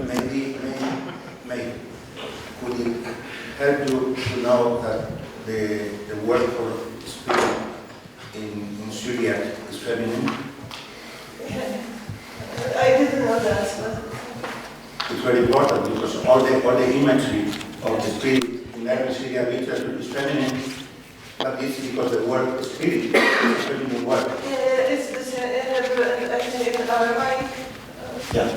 maybe could it help you to know that the word for spirit in Syriac is feminine? I didn't know that. But it's very important because all the imagery of the spirit in every Syriac literature is feminine. But it's because the word spirit is a feminine word. Yeah, it's the same in Hebrew and actually in Aramaic. Yeah.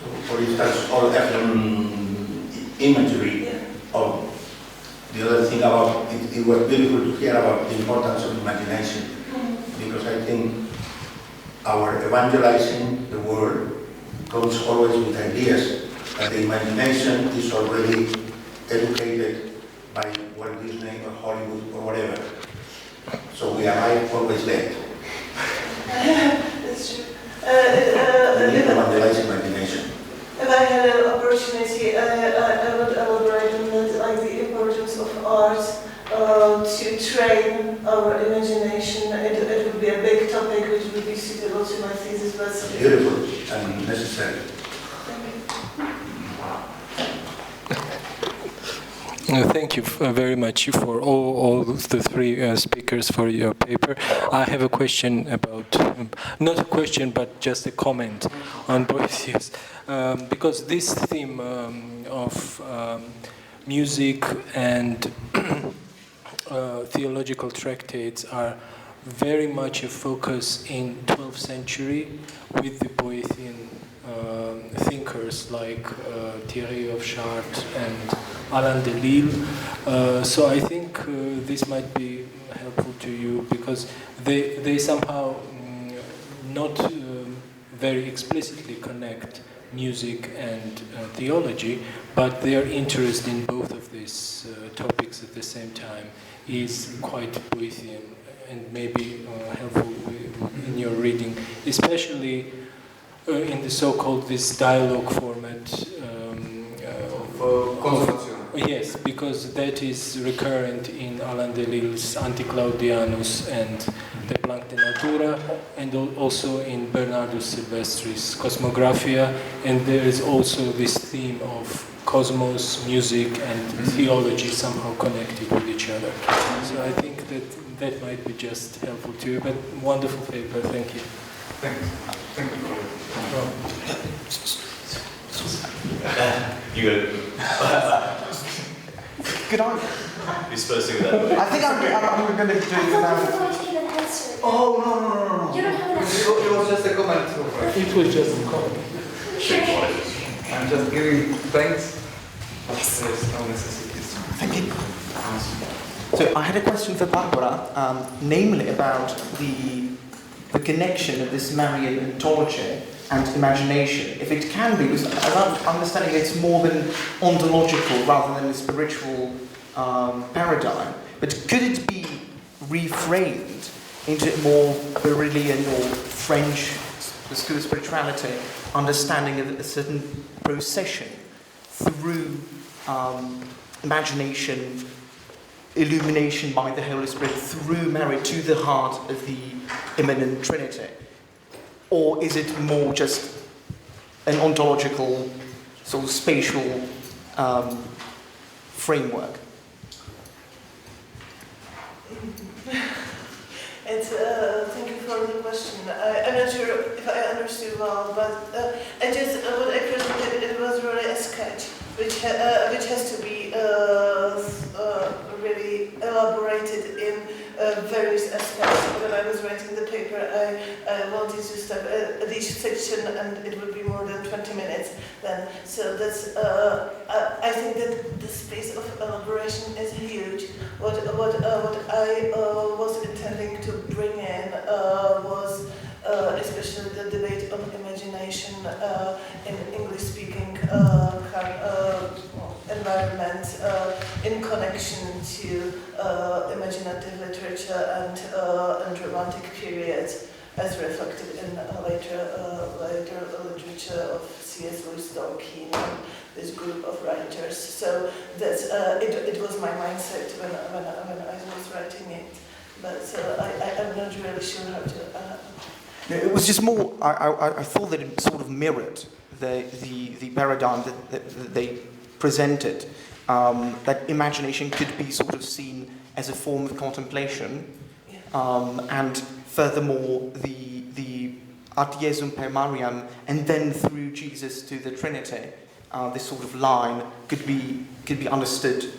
So, for instance, all imagery of the other thing about it was beautiful to hear about the importance of imagination, because I think our evangelizing the world goes always with ideas that the imagination is already educated by Walt Disney or Hollywood or whatever. So we arrive always late. That's true. We need to evangelize imagination. If I had an opportunity, I would elaborate on that, like the importance of art to train our imagination. It would be a big topic which would be suitable to my thesis, but it's beautiful and necessary. Thank you very much for all the three speakers for your paper. I have a question about, not a question, but just a comment on Boethius. Because this theme of music and theological tractates are very much a focus in 12th century with the Boethian thinkers like Thierry of Chartres and Alain Delille. So I think this might be helpful to you because they somehow not very explicitly connect music and theology, but their interest in both of these topics at the same time is quite Boethian and maybe helpful in your reading, especially in the so-called this dialogue format yes, because that is recurrent in Alain Delille's Anti-Claudianus and De Plancte Natura, and also in Bernardus Silvestri's Cosmographia, and there is also this theme of cosmos, music, and theology somehow connected with each other. So I think that might be just helpful to you, but wonderful paper, thank you. Thank you. You got it. Could I? You're supposed to do that. I think I'm going to do it now. Oh, no. You don't have an answer. It was just a comment. It was just a comment. I'm just giving thanks. There's no necessity. Thank you. So I had a question for Barbara, namely about the connection of this Marian ontology and imagination, if it can be, because as I'm understanding it's more than ontological rather than a spiritual paradigm, but could it be reframed into a more Berylian or French school of spirituality understanding of a certain procession through imagination, illumination by the Holy Spirit through Mary to the heart of the immanent Trinity? Or is it more just an ontological, sort of spatial framework? Thank you for the question. I'm not sure if I understood well, but what I presented, it was really a sketch, which has to be really elaborated in various aspects. When I was writing the paper, I wanted to stop at each section, and it would be more than 20 minutes then. So that's, I think that the space of elaboration is huge. What I was intending to bring in was especially the debate on imagination in English-speaking environment in connection to imaginative literature and romantic periods, as reflected in later literature of C.S. Lewis, Tolkien, and this group of writers. So that's it was my mindset when I was writing it, but I'm not really sure how to. It was just more, I thought that it sort of mirrored the paradigm that they presented, that imagination could be sort of seen as a form of contemplation, and furthermore the ad Jesum per Marian, and then through Jesus to the Trinity, this sort of line could be understood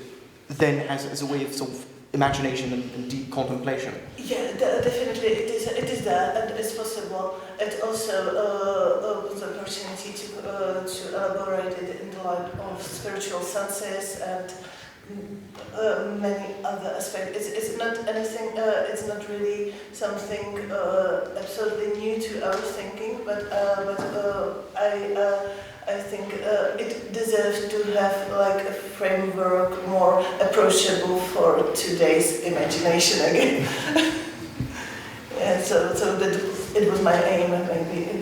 then as a way of sort of imagination and deep contemplation. Yeah, definitely it is there, and it's possible. It also opens the opportunity to elaborate it in the light of spiritual senses and many other aspects. It's not anything. It's not really something absolutely new to our thinking, but I think it deserves to have like a framework more approachable for today's imagination again. Yeah, so that it was my aim, maybe